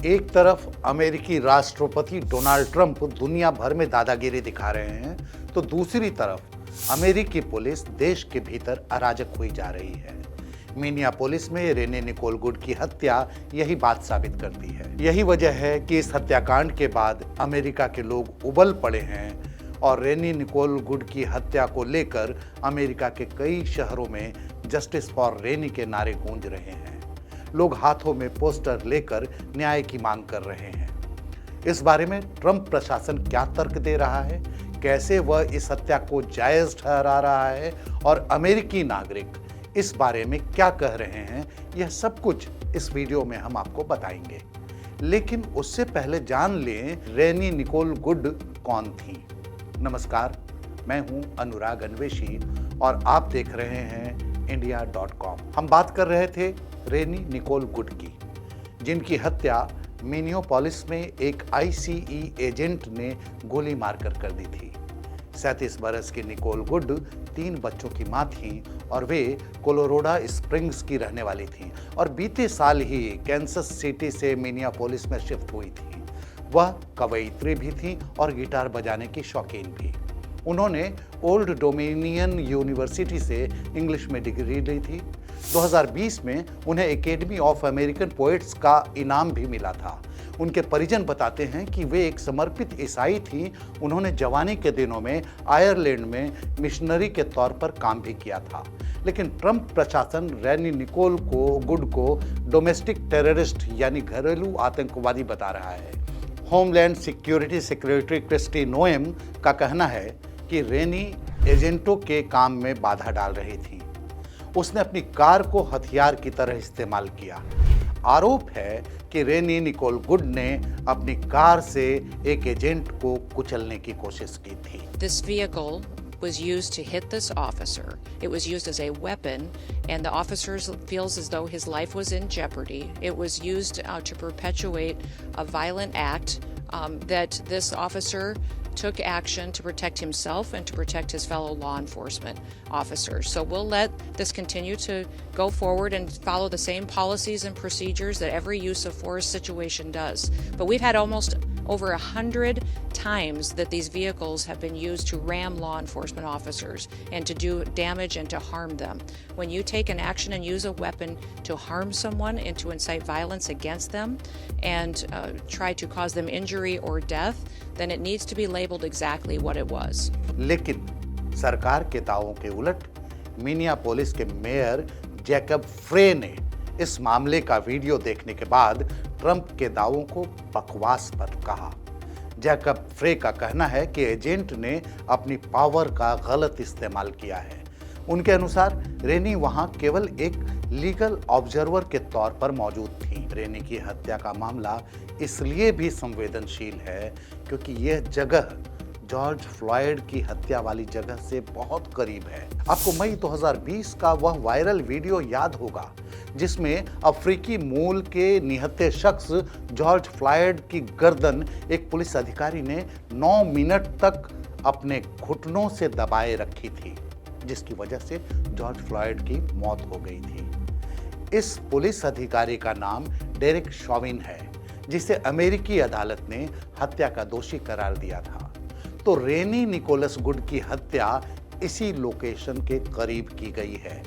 एक तरफ अमेरिकी राष्ट्रपति डोनाल्ड ट्रंप दुनिया भर में दादागिरी दिखा रहे हैं, तो दूसरी तरफ अमेरिकी पुलिस देश के भीतर अराजक हुई जा रही है। मिनियापोलिस में रेने निकोल गुड की हत्या यही बात साबित करती है। यही वजह है कि इस हत्याकांड के बाद अमेरिका के लोग उबल पड़े हैं और रेनी निकोल गुड की हत्या को लेकर अमेरिका के कई शहरों में जस्टिस फॉर रेनी के नारे गूंज रहे हैं। लोग हाथों में पोस्टर लेकर न्याय की मांग कर रहे हैं। इस बारे में ट्रंप प्रशासन क्या तर्क दे रहा है, कैसे वह इस हत्या को जायज ठहरा रहा है और अमेरिकी नागरिक इस बारे में क्या कह रहे हैं, यह सब कुछ इस वीडियो में हम आपको बताएंगे। लेकिन उससे पहले जान लें रेनी निकोल गुड कौन थी। नमस्कार, मैं हूं अनुराग अन्वेशी और आप देख रहे हैं इंडिया.com। हम बात कर रहे थे रेनी निकोल गुड की, जिनकी हत्या मिनियापोलिस में एक ICE एजेंट ने गोली मारकर कर दी थी। 37 बरस की निकोल गुड 3 बच्चों की मां थी और वे कोलोराडो स्प्रिंग्स की रहने वाली थी और बीते साल ही कैंसस सिटी से मिनियापोलिस में शिफ्ट हुई थी। वह कवयित्री भी थी और गिटार बजाने की शौकीन भी। उन्होंने ओल्ड डोमिनियन यूनिवर्सिटी से इंग्लिश में डिग्री ली थी। 2020 में उन्हें एकेडमी ऑफ अमेरिकन पोएट्स का इनाम भी मिला था। उनके परिजन बताते हैं कि वे एक समर्पित ईसाई थी। उन्होंने जवानी के दिनों में आयरलैंड में मिशनरी के तौर पर काम भी किया था। लेकिन ट्रंप प्रशासन रेनी निकोल गुड को डोमेस्टिक टेररिस्ट यानी घरेलू आतंकवादी बता रहा है। Homeland security secretary Kristi Noem का कहना है कि रेनी एजेंटों के काम में बाधा डाल रही थी। उसने अपनी कार को हथियार की तरह इस्तेमाल किया। आरोप है कि रेनी निकोल गुड ने अपनी कार से एक एजेंट को कुचलने की कोशिश की थी। This vehicle was used to hit this officer. It was used as a weapon, and the officer feels as though his life was in jeopardy. It was used to perpetuate a violent act that this officer took action to protect himself and to protect his fellow law enforcement officers. So we'll let this continue to go forward and follow the same policies and procedures that every use of force situation does. But we've had almost over 100 times that these vehicles have been used to ram law enforcement officers and to do damage and to harm them. When you take an action and use a weapon to harm someone and to incite violence against them and try to cause them injury or death, then it needs to be labeled exactly what it was. लेकिन सरकार के दावों के उलट Minneapolis के mayor Jacob फ्रे ने इस मामले का वीडियो देखने के बाद ट्रंप के दावों को बकवास कहा। जैकब फ्रे का कहना है कि एजेंट ने अपनी पावर का गलत इस्तेमाल किया है। उनके अनुसार रेनी वहां केवल एक लीगल ऑब्जर्वर के तौर पर मौजूद थी। रेनी की हत्या का मामला इसलिए भी संवेदनशील है क्योंकि यह जगह जॉर्ज फ्लॉयड की हत्या वाली जगह से बहुत करीब है। आपको मई 2020 का वह वायरल वीडियो याद होगा जिसमें अफ्रीकी मूल के निहत्थे शख्स जॉर्ज फ्लॉयड की गर्दन एक पुलिस अधिकारी ने 9 मिनट तक अपने घुटनों से दबाए रखी थी, जिसकी वजह से जॉर्ज फ्लॉयड की मौत हो गई थी। इस पुलिस अधिकारी का नाम डेरिक शॉविन है, जिसे अमेरिकी अदालत ने हत्या का दोषी करार दिया था। तो रेनी निकोलस गुड की हत्या इसी लोकेशन के करीब की गई है।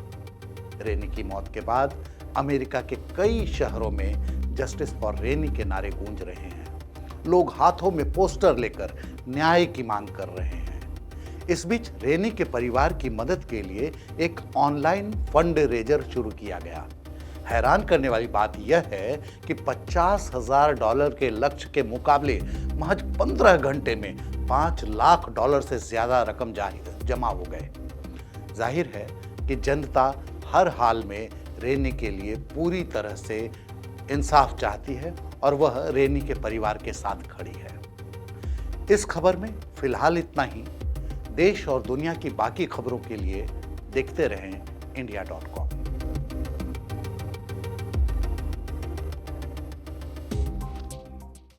रेनी की मौत के बाद अमेरिका के कई शहरों में जस्टिस फॉर रेनी के नारे गूंज रहे हैं। लोग हाथों में पोस्टर लेकर न्याय की मांग कर रहे हैं। इस बीच रेनी के परिवार की मदद के लिए एक ऑनलाइन फंड रेजर शुरू किया गया। हैरान करने वाली बात यह है कि $50,000 के लक्ष्य के मुकाबले महज 15 घंटे में $5 लाख से ज्यादा रकम जमा हो गए। जाहिर है कि जनता हर हाल में रेनी के लिए पूरी तरह से इंसाफ चाहती है और वह रेनी के परिवार के साथ खड़ी है। इस खबर में फिलहाल इतना ही। देश और दुनिया की बाकी खबरों के लिए देखते रहें इंडिया.com।